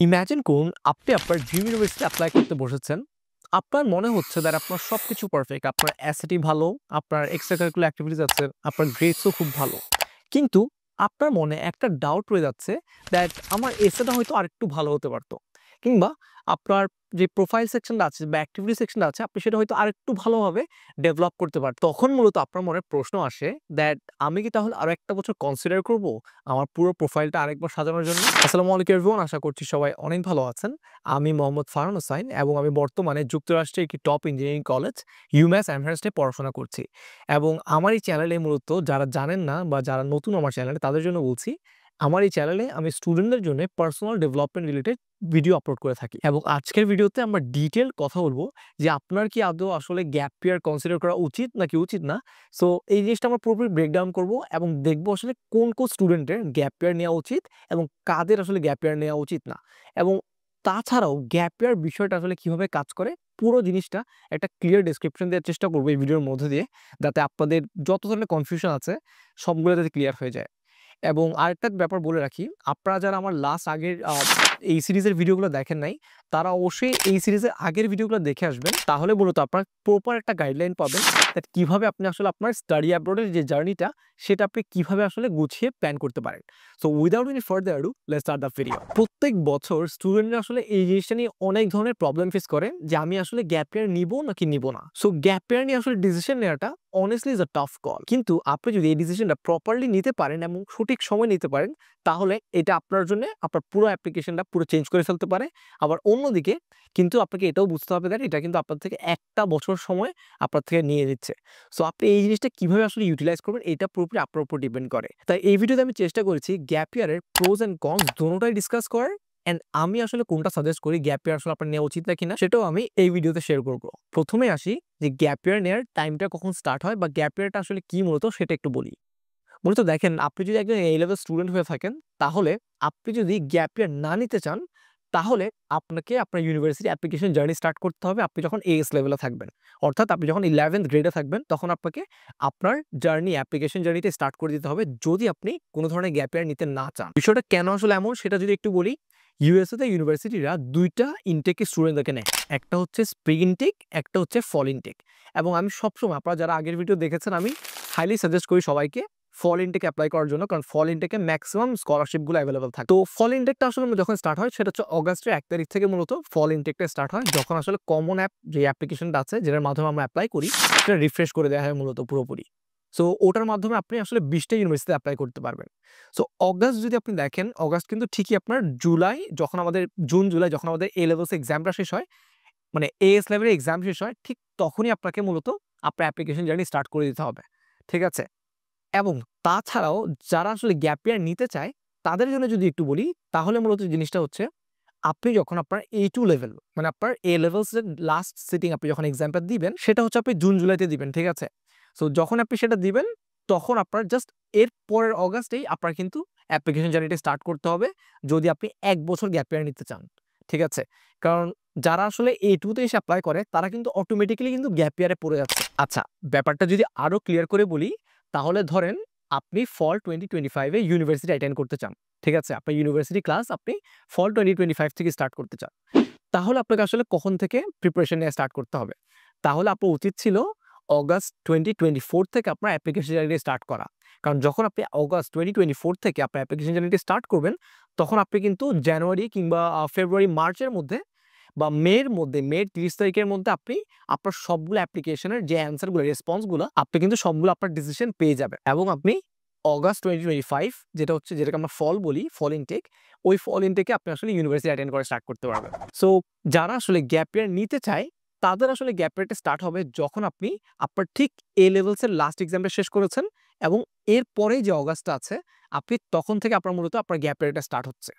Imagine করুন আপনি আপনার ড্রিম ইউনিভার্সিটি এপ্লাই করতে বসেছেন। আপনার মনে হচ্ছে দ্যাট আপনার সবকিছু পারফেক্ট। আপনার অ্যাসিটি ভালো, আপনার এক্সট্রা কারিকুলার অ্যাক্টিভিটিস আছে, আপনার গ্রেডসও খুব ভালো। কিন্তু আপনার মনে একটা ডাউট রয়ে যাচ্ছে দ্যাট আমার এসেটা হয়তো আরেকটু ভালো হতে পারত। কিংবা আপনার যে প্রোফাইল সেকশনটা আছে বা অ্যাক্টিভিটি সেকশনটা আছে আপনি সেটা হয়তো আরেকটু ভালোভাবে ডেভেলপ করতে পারেন। তখন মূলত আপনার মনে প্রশ্ন আসে দ্যাট আমি কি তাহলে আরো একটা বছর কনসিডার করব আমার পুরো প্রোফাইলটা আরেকবার সাজানোর জন্য? আসসালামু আলাইকুম এভরিওয়ান, আশা করছি সবাই অনেক ভালো আছেন। আমি মোহাম্মদ ফারহান হোসাইন এবং আমি বর্তমানে যুক্তরাষ্ট্রের একটি টপ ইঞ্জিনিয়ারিং কলেজ ইউম্যাস অ্যামহার্স্টে পড়াশোনা করছি। এবং আমার এই চ্যানেলে মূলত যারা জানেন না বা যারা নতুন আমার চ্যানেলে তাদের জন্য বলছি, আমার এই চ্যানেলে আমি স্টুডেন্টদের জন্য personal development related video upload করে থাকি। এবং আজকের ভিডিওতে আমরা ডিটেইল কথা বলবো যে আপনার কি আদৌ আসলে গ্যাপ ইয়ার কনসিডার করা উচিত নাকি উচিত না। সো এই জিনিসটা আমরা পুরোপুরি ব্রেকডাউন করব এবং দেখবো আসলে কোন কোন স্টুডেন্টের গ্যাপ ইয়ার নেওয়া উচিত এবং কাদের আসলে গ্যাপ ইয়ার নেওয়া উচিত না। এবং তাছাড়াও গ্যাপ ইয়ার বিষয়টা আসলে কিভাবে কাজ করে পুরো জিনিসটা একটা ক্লিয়ার ডেসক্রিপশন দেওয়ার চেষ্টা করবো এই ভিডিওর মধ্যে দিয়ে, যাতে আপনাদের যত ধরনের কনফিউশন আছে সবগুলো যাতে ক্লিয়ার হয়ে যায়। এবং আরেকটা ব্যাপার বলে রাখি, আপনারা যারা আমার লাস্ট আগের এই সিরিজের ভিডিওগুলো দেখেন নাই, তারা অবশ্যই এই সিরিজের আগের ভিডিওগুলো দেখে আসবেন। তাহলে মূলত আপনারা প্রপার একটা গাইডলাইন পাবেন দ্যাট কিভাবে আপনি আসলে আপনার স্টাডি অ্যাব্রডের যে জার্নিটা সেটা আপনি কিভাবে আসলে গুছিয়ে প্ল্যান করতে পারেন। So without any further ado let's start the video. প্রত্যেক বছর স্টুডেন্টরা আসলে এই জিনিসটা নিয়ে অনেক ধরনের প্রবলেম ফেস করে যে আমি আসলে গ্যাপ ইয়ার নিব নাকি নিব না। সো গ্যাপ ইয়ার নিয়ে আসলে ডিসিশন নেওয়াটা honestly is a tough call. কিন্তু আপনি যদি এই ডিসিশনটা প্রপারলি নিতে পারেন এবং সঠিক সময় নিতে পারেন, তাহলে এটা আপনার জন্য আপনার পুরো অ্যাপ্লিকেশনটা পুরো চেঞ্জ করে ফেলতে পারে। আবার অন্যদিকে কিন্তু আপনাকে এটাও বুঝতে হবে দ্যাট এটা কিন্তু আপনার থেকে একটা বছর সময় আপনার থেকে নিয়ে নিচ্ছে। সো আপনি এই জিনিসটা কিভাবে আসলে ইউটিলাইজ করবেন এটা পুরোপুরি আপনার উপর ডিপেন্ড করে। তাই এই ভিডিওতে আমি চেষ্টা করেছি গ্যাপ ইয়ারের প্রোজ অ্যান্ড কনস দোনোটাই ডিসকাস করার। অ্যান্ড আমি আসলে কোনটা সাজেস্ট করি গ্যাপ ইয়ার আসলে আপনার নেওয়া উচিত না কিনা সেটাও আমি এই ভিডিওতে শেয়ার করব। প্রথমে আসি যে গ্যাপ ইয়ার নেওয়ার টাইমটা কখন স্টার্ট হয় বা গ্যাপ ইয়ারটা আসলে কি মূলত সেটা একটু বলি। মূলত দেখেন, আপনি যদি একজন এ লেভেল স্টুডেন্ট হয়ে থাকেন, তাহলে আপনি যদি গ্যাপ ইয়ার না নিতে চান, তাহলে আপনাকে আপনার ইউনিভার্সিটি অ্যাপ্লিকেশন জার্নি স্টার্ট করতে হবে আপনি যখন এএস লেভেলে থাকবেন। অর্থাৎ আপনি যখন 11th গ্রেডে থাকবেন তখন আপনাকে আপনার জার্নি অ্যাপ্লিকেশন জার্নিটা স্টার্ট করে দিতে হবে যদি আপনি কোনো ধরনের গ্যাপ ইয়ার নিতে না চান। বিষয়টা কেন আসলে এমন সেটা যদি একটু বলি, ইউএসএতে ইউনিভার্সিটিরা দুইটা ইনটেকে স্টুডেন্টদেরকে নেয়। একটা হচ্ছে স্প্রিং ইনটেক, একটা হচ্ছে ফল ইনটেক। এবং আমি সবসময়, আপনারা যারা আগের ভিডিও দেখেছেন, আমি হাইলি সাজেস্ট করি সবাইকে ফল ইনটেক অ্যাপ্লাই করার জন্য, কারণ ফল ইনটেকে ম্যাক্সিমাম স্কলারশিপগুলো অ্যাভেলেবল থাকে। তো ফল ইনটেকটা আসলে যখন স্টার্ট হয় সেটা হচ্ছে অগাস্টের 1 তারিখ থেকে মূলত ফল ইনটেকটা স্টার্ট হয়, যখন আসলে কমন অ্যাপ যে অ্যাপ্লিকেশনটা আছে যেটার মাধ্যমে আমরা অ্যাপ্লাই করি সেটা রিফ্রেশ করে দেওয়া হয় মূলত পুরোপুরি। সো ওটার মাধ্যমে আপনি আসলে 20টা ইউনিভার্সিটিতে অ্যাপ্লাই করতে পারবেন। সো অগাস্ট যদি আপনি দেখেন, অগাস্ট কিন্তু ঠিকই আপনার জুলাই, যখন আমাদের জুন জুলাই যখন আমাদের এ লেভেলস এক্সামটা শেষ হয়, মানে এএস লেভেলের এক্সাম শেষ হয়, ঠিক তখনই আপনাকে মূলত আপনার অ্যাপ্লিকেশন জার্নি স্টার্ট করে দিতে হবে। ঠিক আছে? এবং তাছাড়াও যারা আসলে গ্যাপ ইয়ার নিতে চায় তাদের জন্য যদি একটু বলি, তাহলে মূলত জিনিসটা হচ্ছে আপনি যখন আপনার A2 লেভেল, মানে আপনার এ লেভেলস এর লাস্ট সিটিং আপনি যখন এক্সামটা দিবেন সেটা হচ্ছে আপনি জুন জুলাইতে দিবেন। ঠিক আছে? সো যখন আপনি সেটা দিবেন তখন আপনার জাস্ট এর পরের অগাস্টেই আপনার কিন্তু অ্যাপ্লিকেশন জার্নিটা স্টার্ট করতে হবে যদি আপনি 1 বছর গ্যাপ ইয়ার নিতে চান। ঠিক আছে? কারণ যারা আসলে A2 তে এসে অ্যাপ্লাই করে তারা কিন্তু অটোমেটিক্যালি কিন্তু গ্যাপ ইয়ারে পড়ে যাচ্ছে। আচ্ছা, ব্যাপারটা যদি আরো ক্লিয়ার করে বলি, তাহলে ধরেন আপনি ফল 2025 এ ইউনিভার্সিটি অ্যাটেন্ড করতে চান। ঠিক আছে? আপনার ইউনিভার্সিটি ক্লাস আপনি ফল 2025 থেকে স্টার্ট করতে চান। তাহলে আপনাকে আসলে কখন থেকে প্রিপারেশন নেওয়া স্টার্ট করতে হবে? তাহলে আপনার উচিত ছিল অগাস্ট 2024 থেকে আপনার অ্যাপ্লিকেশন জার্নি স্টার্ট করা। কারণ যখন আপনি অগাস্ট 2024 থেকে আপনার অ্যাপ্লিকেশন জার্নিটি স্টার্ট করবেন, তখন আপনি কিন্তু জানুয়ারি কিংবা ফেব্রুয়ারি, মার্চের মধ্যে বা মের মধ্যে, মের 30 তারিখের মধ্যে আপনি আপনার সবগুলো অ্যাপ্লিকেশনের যে অ্যান্সারগুলো, রেসপন্সগুলো আপনি কিন্তু সবগুলো আপনার ডিসিশন পেয়ে যাবেন। এবং আপনি অগাস্ট 2025, যেটা হচ্ছে যেটাকে আমরা ফল বলি, ফল ইনটেক, ওই ফল ইনটেকে আপনি আসলে ইউনিভার্সিটি অ্যাটেন্ড করা স্টার্ট করতে পারবেন। সো যারা আসলে গ্যাপ ইয়ার নিতে চায় তাদের আসলে গ্যাপ ইয়ারটা স্টার্ট হবে যখন আপনি আপনার ঠিক এ লেভেলস এর লাস্ট এক্সামটা শেষ করেছেন এবং এর পরেই যে অগাস্টটা আছে আপনি তখন থেকে আপনার মূলত আপনার গ্যাপ ইয়ারটা স্টার্ট হচ্ছে।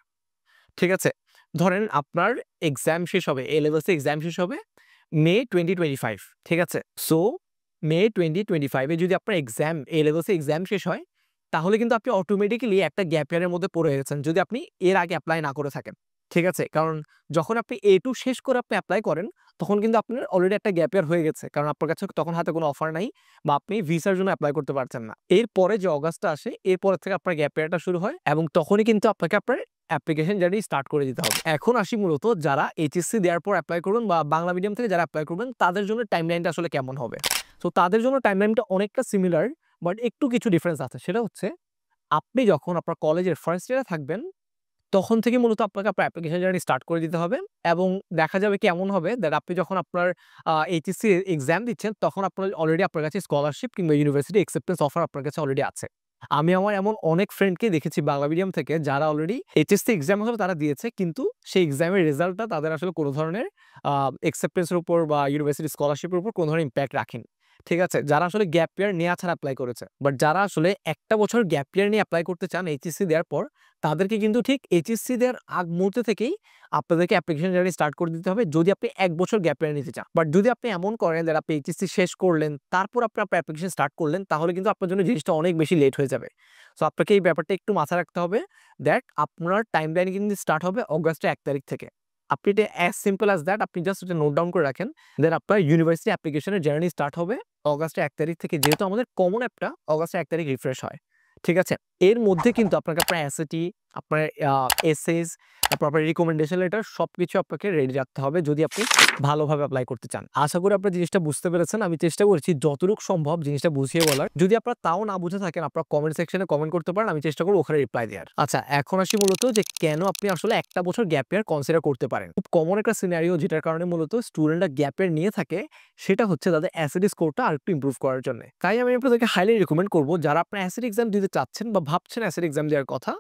ঠিক আছে? ধরেন আপনার এক্সাম শেষ হবে, এ লেভেলস এর এক্সাম শেষ হবে মে 2025। ঠিক আছে? সো মে 2025 এ যদি আপনার এক্সাম, এ লেভেলস এর এক্সাম শেষ হয়, তাহলে কিন্তু আপনি অটোমেটিক্যালি একটা গ্যাপ ইয়ারের মধ্যে পড়ে গেছেন যদি আপনি এর আগে এপ্লাই না করে থাকেন। ঠিক আছে? কারণ যখন আপনি A2 শেষ করে আপনি এপ্লাই করেন, তখন কিন্তু আপনার অলরেডি একটা গ্যাপ ইয়ার হয়ে গেছে। কারণ আপনার কাছে তখন হাতে কোনো অফার নাই বা আপনি ভিসার জন্য এপ্লাই করতে পারছেন না। এরপরে যে অগাস্টটা আসে, এরপরের থেকে আপনার গ্যাপ ইয়ারটা শুরু হয় এবং তখনই কিন্তু আপনাকে আপনার অ্যাপ্লিকেশন জার্নি স্টার্ট করে দিতে হবে। এখন আসি মূলত যারা এইচএসসি দেওয়ার পর এপ্লাই করবেন বা বাংলা মিডিয়াম থেকে যারা এপ্লাই করবেন, তাদের জন্য টাইমলাইনটা আসলে কেমন হবে? সো তাদের জন্য টাইমলাইনটা অনেকটা সিমিলার, বাট একটু কিছু ডিফারেন্স আছে। সেটা হচ্ছে আপনি যখন আপনার কলেজের ফার্স্ট ইয়ারে থাকবেন, তখন থেকে মূলত আপনাকে আপনার অ্যাপ্লিকেশন জার্নি স্টার্ট করে দিতে হবে এবং দেখা যাবে কি এমন হবে দ্যাট আপনি যখন আপনার এইচএসসি এক্সাম দিচ্ছেন, তখন আপনার অলরেডি আপনার কাছে স্কলারশিপ কিংবা ইউনিভার্সিটি অ্যাকসেপ্টেন্স অফার আপনার কাছে অলরেডি আছে। আমি আমার এমন অনেক ফ্রেন্ডকে দেখেছি বাংলা মিডিয়াম থেকে যারা অলরেডি এইচএসসি এক্সাম হবে তারা দিয়েছে, কিন্তু সেই এক্সামের রেজাল্টটা তাদের আসলে কোনো ধরনের অ্যাকসেপ্টেন্সের উপর বা ইউনিভার্সিটি স্কলারশিপের উপর কোনো ধরনের ইম্প্যাক্ট রাখেনি। ঠিক আছে? যারা আসলে গ্যাপ ইয়ার নেওয়া ছাড়া এপ্লাই করেছে। বাট যারা আসলে একটা বছর গ্যাপ ইয়ার নিয়ে এপ্লাই করতে চান এইচএসসি দেওয়ার পর, তাদেরকে কিন্তু ঠিক এইচএসসি দেওয়ার আগ মুহূর্তে থেকেই আপনাদেরকে অ্যাপ্লিকেশন জার্নি স্টার্ট করে দিতে হবে যদি আপনি ১ বছর গ্যাপ ইয়ার নিতে চান। বাট যদি আপনি এমন করেন যে আপনি এইচএসসি শেষ করলেন, তারপর আপনি আপনার অ্যাপ্লিকেশন স্টার্ট করলেন, তাহলে কিন্তু আপনার জন্য জিনিসটা অনেক বেশি লেট হয়ে যাবে। সো আপনাকে এই ব্যাপারটা একটু মাথায় রাখতে হবে দ্যাট আপনার টাইমলাইন কিন্তু স্টার্ট হবে অগাস্টের ১ তারিখ থেকে। আপনি এটা অ্যাজ সিম্পল অ্যাজ দ্যাট, আপনি জাস্ট এটা নোট ডাউন করে রাখেন। দেন আপনার ইউনিভার্সিটি অ্যাপ্লিকেশনের জার্নি স্টার্ট হবে অগাস্টের ১ তারিখ থেকে, যেহেতু আমাদের কমন অ্যাপটা অগাস্টের ১ তারিখ রিফ্রেশ হয়। ঠিক আছে? এর মধ্যে কিন্তু আপনাকে আপনার এসএটি, আপনার এসএস, তারপর আপনার রিকমেন্ডেশন লেটার সবকিছু আপনাকে রেডি রাখতে হবে যদি আপনি ভালোভাবে এপ্লাই করতে চান। আশা করি আপনারা জিনিসটা বুঝতে পেরেছেন। আমি চেষ্টা করেছি যতটুকু সম্ভব জিনিসটা বুঝিয়ে বলার। যদি আপনারা তাও না বুঝে থাকেন, আপনারা কমেন্ট সেকশনে কমেন্ট করতে পারেন। আমি চেষ্টা করব ওখানে রিপ্লাই দেওয়ার। আচ্ছা, এখন আসি মূলত যে কেন আপনি আসলে একটা বছর গ্যাপ ইয়ার কনসিডার করতে পারেন। খুব কমন একটা সিনারিও যেটার কারণে মূলত স্টুডেন্টরা গ্যাপ ইয়ার নিয়ে থাকে, সেটা হচ্ছে তাদের এসএটি স্কোরটা আরেকটু ইমপ্রুভ করার জন্য। তাই আমি আপনাদেরকে হাইলি রিকমেন্ড করব, যারা আপনার এসএটি এক্সাম দিতে চাচ্ছেন বা ভাবছেন এসএটি এক্সাম দেওয়ার কথা,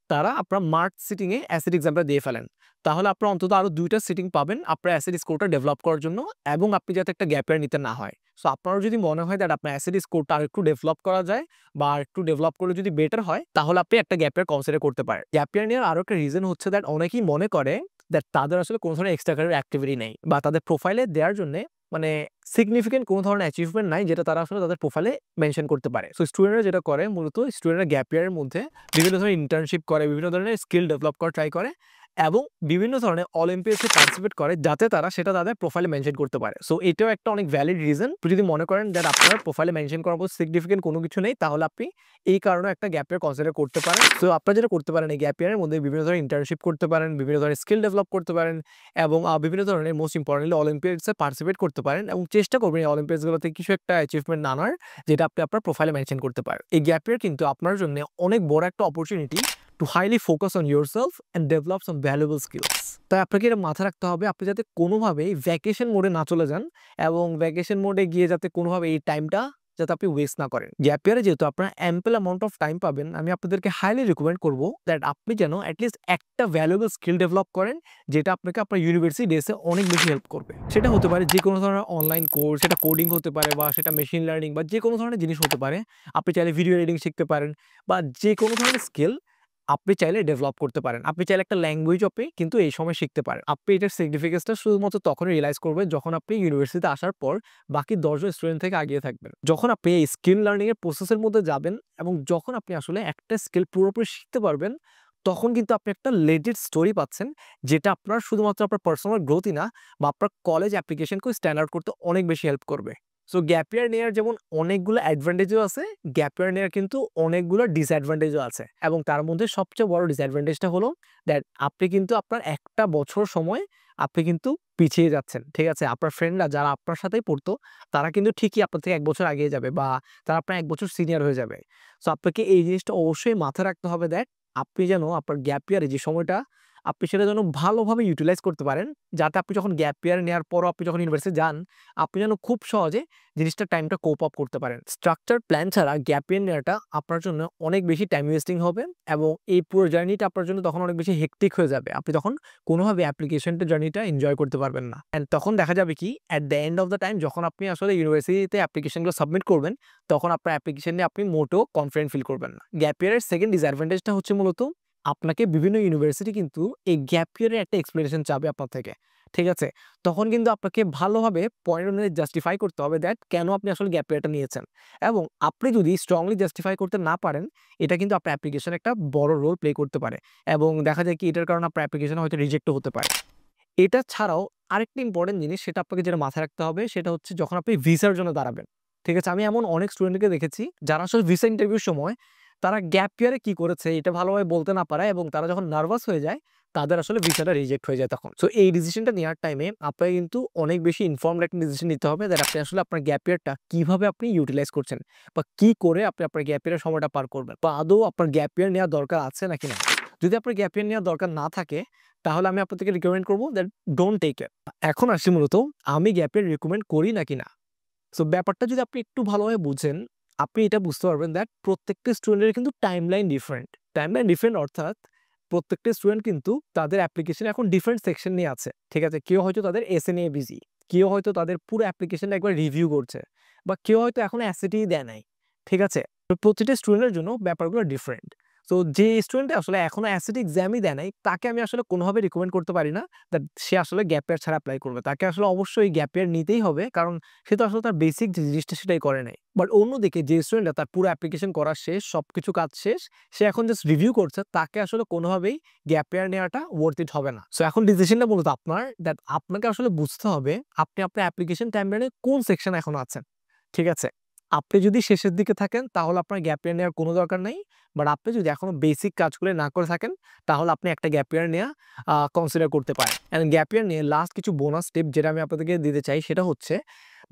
তারা আপনার মার্চ সিটিং এ এসএটি এক্সামটা দিয়ে ফেলেন। তাহলে আপনারা অন্তত আরো ২ টা সিটিং পাবেন আপনার এসএটি স্কোরটা ডেভেলপ করার জন্য এবং আপনি যাতে একটা গ্যাপ ইয়ার নিতে না হয়। সো আপনারও যদি মনে হয় দ্যাট আপনার এসএটি স্কোরটা আরেকটু ডেভেলপ করা যায় বা আরেকটু ডেভেলপ করলে যদি বেটার হয়, তাহলে আপনি একটা গ্যাপ ইয়ার কনসিডার করতে পারেন। গ্যাপ ইয়ার নেওয়ার আরো একটা রিজন হচ্ছে দ্যাট অনেকেই মনে করে দ্যাট তাদের আসলে কোনো ধরনের এক্সট্রা কারিকুলার অ্যাক্টিভিটি নেই বা তাদের প্রোফাইলে দেওয়ার জন্যে মানে সিগনিফিকেন্ট কোনো ধরনের অ্যাচিভমেন্ট নাই যেটা তারা আসলে তাদের প্রোফাইলে মেনশন করতে পারে। সো স্টুডেন্টরা যেটা করে মূলত স্টুডেন্টরা গ্যাপ ইয়ারের মধ্যে বিভিন্ন ধরনের ইন্টার্নশিপ করে, বিভিন্ন ধরনের স্কিল ডেভেলপ করার ট্রাই করে এবং বিভিন্ন ধরনের অলিম্পিয়াডসে পার্টিসিপেট করে যাতে তারা সেটা তাদের প্রোফাইলে মেনশন করতে পারে। সো এটাও একটা অনেক ভ্যালিড রিজন। যদি মনে করেন দ্যাট আপনার প্রোফাইলে মেনশন করার পর সিগনিফিকেন্ট কোনো কিছু নেই, তাহলে আপনি এই কারণে একটা গ্যাপ ইয়ার কনসিডার করতে পারেন। সো আপনারা যেটা করতে পারেন এই গ্যাপ ইয়ারের মধ্যে বিভিন্ন ধরনের ইন্টার্নশিপ করতে পারেন, বিভিন্ন ধরনের স্কিল ডেভেলপ করতে পারেন এবং বিভিন্ন ধরনের মোস্ট ইম্পর্টেন্টলি অলিম্পিয়াডসে পার্টিসিপেট করতে পারেন এবং চেষ্টা করবেন এই অলিম্পিয়াডসগুলোতে কিছু একটা অ্যাচিভমেন্ট আনার যেটা আপনি আপনার প্রোফাইলে মেনশন করতে পারেন। এই গ্যাপ ইয়ার কিন্তু আপনার জন্য অনেক বড় একটা opportunity to highly focus on yourself and develop some valuable skills. তাই আপনাকে এটা মাথায় রাখতে হবে আপনি যাতে কোনোভাবেই ভ্যাকেশন মোডে না চলে যান এবং ভ্যাকেশন মোডে গিয়ে যাতে কোনোভাবে এই টাইমটা যাতে আপনি ওয়েস্ট না করেন। গ্যাপ ইয়ারে যেহেতু আপনারা অ্যাম্পল অ্যামাউন্ট অফ টাইম পাবেন, আমি আপনাদেরকে হাইলি রিকমেন্ড করব দ্যাট আপনি যেন অ্যাটলিস্ট একটা ভ্যালুয়েবল স্কিল ডেভেলপ করেন যেটা আপনাকে আপনার ইউনিভার্সিটি ডেসে অনেক বেশি হেল্প করবে। সেটা হতে পারে যে কোনো ধরনের অনলাইন কোর্স, সেটা কোডিং হতে পারে বা সেটা মেশিন লার্নিং বা যে কোনো ধরনের জিনিস হতে পারে। আপনি চাইলে ভিডিও এডিটিং শিখতে পারেন বা যে কোনো ধরনের স্কিল আপনি চাইলে ডেভেলপ করতে পারেন। আপনি চাইলে একটা ল্যাঙ্গুয়েজ আপনি কিন্তু এই সময় শিখতে পারেন। আপনি এটার সিগনিফিকেন্সটা শুধুমাত্র তখনই রিয়ালাইজ করবেন যখন আপনি ইউনিভার্সিটিতে আসার পর বাকি ১০ জন স্টুডেন্ট থেকে এগিয়ে থাকবেন। যখন আপনি এই স্কিল লার্নিং এর প্রসেসের মধ্যে যাবেন এবং যখন আপনি আসলে একটা স্কিল পুরোপুরি শিখতে পারবেন, তখন কিন্তু আপনি একটা লেজিট স্টোরি পাচ্ছেন যেটা আপনার শুধুমাত্র আপনার পার্সোনাল গ্রোথই না বা আপনার কলেজ অ্যাপ্লিকেশনকেও স্ট্যান্ড আউট করতে অনেক বেশি হেল্প করবে। সো গ্যাপ ইয়ার নেওয়ার যেমন অনেকগুলো অ্যাডভান্টেজও আছে, গ্যাপ ইয়ার নেওয়ার কিন্তু অনেকগুলো ডিসঅ্যাডভান্টেজও আছে এবং তার মধ্যে সবচেয়ে বড় ডিসঅ্যাডভান্টেজটা হলো দ্যাট আপনি কিন্তু আপনার একটা বছর সময় আপনি কিন্তু পিছিয়ে যাচ্ছেন। ঠিক আছে? আপনার ফ্রেন্ডরা যারা আপনার সাথেই পড়তো তারা কিন্তু ঠিকই আপনার থেকে ১ বছর এগিয়ে যাবে বা তারা আপনার ১ বছর সিনিয়র হয়ে যাবে। সো আপনাকে এই জিনিসটা অবশ্যই মাথায় রাখতে হবে দ্যাট আপনি যেন আপনার গ্যাপ ইয়ারে যে সময়টা আপনি সেটা যেন ভালোভাবে ইউটিলাইজ করতে পারেন, যাতে আপনি যখন গ্যাপ ইয়ার নেওয়ার পরও আপনি যখন ইউনিভার্সিটি যান, আপনি যেন খুব সহজে জিনিসটা টাইমটা কোপ আপ করতে পারেন। স্ট্রাকচার প্ল্যান ছাড়া গ্যাপ ইয়ার নেওয়াটা আপনার জন্য অনেক বেশি টাইম ওয়েস্টিং হবে এবং এই পুরো জার্নিটা আপনার জন্য তখন অনেক বেশি হেক্টিক হয়ে যাবে। আপনি তখন কোনোভাবে অ্যাপ্লিকেশনটা জার্নিটা এনজয় করতে পারবেন না। অ্যান্ড তখন দেখা যাবে কি at the end of the time যখন আপনি আসলে ইউনিভার্সিটিতে অ্যাপ্লিকেশনগুলো সাবমিট করবেন, তখন আপনার অ্যাপ্লিকেশন নিয়ে আপনি মোটেও কনফিডেন্ট ফিল করবেন না। গ্যাপ ইয়ারের সেকেন্ড ডিসঅ্যাডভান্টেজটা হচ্ছে মূলত আপনাকে বিভিন্ন ইউনিভার্সিটি কিন্তু এই গ্যাপ ইয়ারের একটা এক্সপ্লেনেশন চাবে আপনার থেকে। ঠিক আছে? তখন কিন্তু আপনাকে ভালোভাবে পয়েন্ট অনুযায়ী জাস্টিফাই করতে হবে দ্যাট কেন আপনি আসলে গ্যাপ ইয়ারটা নিয়েছেন। এবং আপনি যদি স্ট্রংলি জাস্টিফাই করতে না পারেন, এটা কিন্তু আপনার অ্যাপ্লিকেশনে একটা বড় রোল প্লে করতে পারে। এবং দেখা যায় কি এটার কারণে আপনার অ্যাপ্লিকেশন হয়তো রিজেক্টও হতে পারে। এটা ছাড়াও আরেকটা ইম্পোর্টেন্ট জিনিস সেটা আপনাকে যেটা মাথায় রাখতে হবে সেটা হচ্ছে যখন আপনি ভিসার জন্য দাঁড়াবেন। ঠিক আছে? আমি এমন অনেক স্টুডেন্টকে দেখেছি যারা আসলে ভিসা ইন্টারভিউর সময় তারা গ্যাপ ইয়ারে কি করেছে এটা ভালোভাবে বলতে না পারে এবং তারা যখন নার্ভাস হয়ে যায় তাদের আসলে ভিসাটা রিজেক্ট হয়ে যায় তখন। সো এই ডিসিশনটা নেওয়ার টাইমে আপনাকে কিন্তু অনেক বেশি ইনফর্মড একটা ডিসিশন নিতে হবে দ্যাট আপনি আসলে আপনার গ্যাপ ইয়ারটা কিভাবে আপনি ইউটিলাইজ করছেন বা কি করে আপনি আপনার গ্যাপ ইয়ারের সময়টা পার করবেন বা আদৌ আপনার গ্যাপ ইয়ার নেওয়ার দরকার আছে নাকি না। যদি আপনার গ্যাপ ইয়ার নেওয়ার দরকার না থাকে তাহলে আমি আপনাদেরকে রিকমেন্ড করব দ্যাট ডোন্ট টেক ইট। এখন আসি মূলত আমি গ্যাপ ইয়ার রিকমেন্ড করি নাকি না। সো ব্যাপারটা যদি আপনি একটু ভালোভাবে বুঝেন, আপনি এটা বুঝতে পারবেন দ্যাট প্রত্যেকটা স্টুডেন্টের কিন্তু টাইমলাইন ডিফারেন্ট। টাইমলাইন ডিফারেন্ট অর্থাৎ প্রত্যেকটা স্টুডেন্ট কিন্তু তাদের অ্যাপ্লিকেশনে এখন ডিফারেন্ট সেকশন নিয়ে আছে। ঠিক আছে? কেউ হয়তো তাদের এসএ নিয়ে বিজি, কেউ হয়তো তাদের পুরো অ্যাপ্লিকেশনটা একবার রিভিউ করছে বা কেউ হয়তো এখনো অ্যাসিটিই দেয় নাই। ঠিক আছে? তো প্রতিটা স্টুডেন্টের জন্য ব্যাপারগুলো ডিফারেন্ট। সো যে স্টুডেন্ট আসলে এখনো অ্যাসিড এক্সামই দেয় নাই তাকে আমি আসলে কোনোভাবে রিকমেন্ড করতে পারি না দ্যাট সে আসলে গ্যাপ ইয়ার ছাড়া এপ্লাই করবে। তাকে আসলে অবশ্যই গ্যাপ ইয়ার নিতেই হবে কারণ সে তো আসলে তার বেসিক যে জিনিসটা সেটাই করে নাই। বাট অন্যদিকে যে স্টুডেন্টরা তার পুরো অ্যাপ্লিকেশন করা শেষ, সবকিছু কাজ শেষ, সে এখন জাস্ট রিভিউ করছে, তাকে আসলে কোনোভাবেই গ্যাপ ইয়ার নেওয়াটা ওয়ার্থ ইট হবে না। সো এখন ডিসিশনটা মূলত আপনার দ্যাট আপনাকে আসলে বুঝতে হবে আপনি আপনার অ্যাপ্লিকেশন টাইমলাইনে কোন সেকশনে এখন আছেন। ঠিক আছে? আপনি যদি শেষের দিকে থাকেন তাহলে আপনার গ্যাপ ইয়ার নেওয়ার কোনো দরকার নাই। বাট আপনি যদি এখনো বেসিক কাজগুলো না করে থাকেন তাহলে আপনি একটা গ্যাপ ইয়ার নেওয়া কনসিডার করতে পারেন। অ্যান্ড গ্যাপ ইয়ার নিয়ে লাস্ট কিছু বোনাস টিপ যেটা আমি আপনাদেরকে দিতে চাই সেটা হচ্ছে,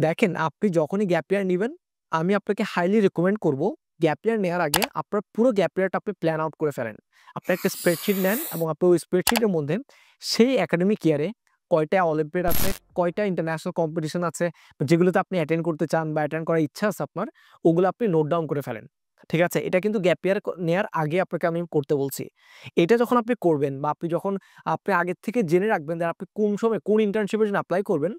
দেখেন আপনি যখনই গ্যাপ ইয়ার নিবেন আমি আপনাকে হাইলি রিকমেন্ড করব গ্যাপ ইয়ার নেওয়ার আগে আপনার পুরো গ্যাপ ইয়ারটা আপনি প্ল্যান আউট করে ফেলেন। আপনি একটা স্প্রেডশিট নেন এবং আপনি ওই স্প্রেডশিটের মধ্যে সেই একাডেমিক ইয়ারে কয়টা অলিম্পিয়াড আছে, কয়টা ইন্টারন্যাশনাল কম্পিটিশন আছে যেগুলোতে আপনি অ্যাটেন্ড করতে চান বা অ্যাটেন্ড করার ইচ্ছা আছে আপনার, ওগুলো আপনি নোট ডাউন করে ফেলেন। ঠিক আছে? এটা কিন্তু গ্যাপ ইয়ার নেয়ার আগে আপনাকে আমি করতে বলছি। এটা যখন আপনি করবেন বা আপনি যখন আপনি আগের থেকে জেনে রাখবেন যে আপনি কোন সময় কোন ইন্টার্নশিপের জন্য এপ্লাই করবেন,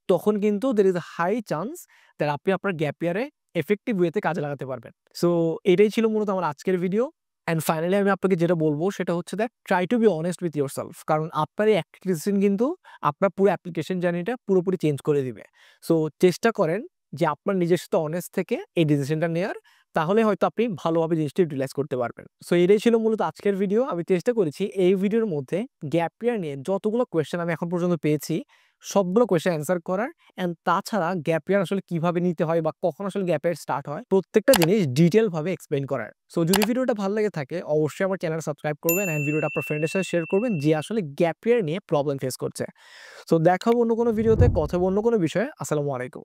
তখন কিন্তু there is a high chance that আপনি আপনার গ্যাপ ইয়ারে এফেক্টিভ ওয়েতে কাজে লাগাতে পারবেন। সো এটাই ছিল মূলত আমার আজকের ভিডিও। অ্যান্ড ফাইনালি আমি আপনাকে যেটা বলব সেটা হচ্ছে that try to be honest with yourself. কারণ আপনার এই একটা ডিসিশন কিন্তু আপনার পুরো অ্যাপ্লিকেশন জার্নিটা পুরোপুরি চেঞ্জ করে দিবে। সো চেষ্টা করেন যে আপনার নিজের সাথে অনেস্ট থেকে এই ডিসিশনটা নেয়ার, তাহলে হয়তো আপনি ভালোভাবে জিনিসটা ইউটিলাইজ করতে পারবেন। সো এটাই ছিল মূলত আজকের ভিডিও। আমি চেষ্টা করেছি এই ভিডিওর মধ্যে গ্যাপ ইয়ার নিয়ে যতগুলো কোয়েশ্চেন আমি এখন পর্যন্ত পেয়েছি সবগুলো কোয়েশ্চেন অ্যান্সার করার, অ্যান্ড তাছাড়া গ্যাপ ইয়ার আসলে কিভাবে নিতে হয় বা কখন আসলে গ্যাপ ইয়ার স্টার্ট হয় প্রত্যেকটা জিনিস ডিটেল ভাবে এক্সপ্লেইন করার। সো যদি ভিডিওটা ভালো লেগে থাকে অবশ্যই আমার চ্যানেল সাবস্ক্রাইব করবেন অ্যান্ড ভিডিওটা আপনার ফ্রেন্ডের সাথে শেয়ার করবেন যে আসলে গ্যাপ ইয়ার নিয়ে প্রবলেম ফেস করছে। সো দেখা হবে অন্য কোনো ভিডিওতে, কথা হবে অন্য কোনো বিষয়ে। আসসালামু আলাইকুম।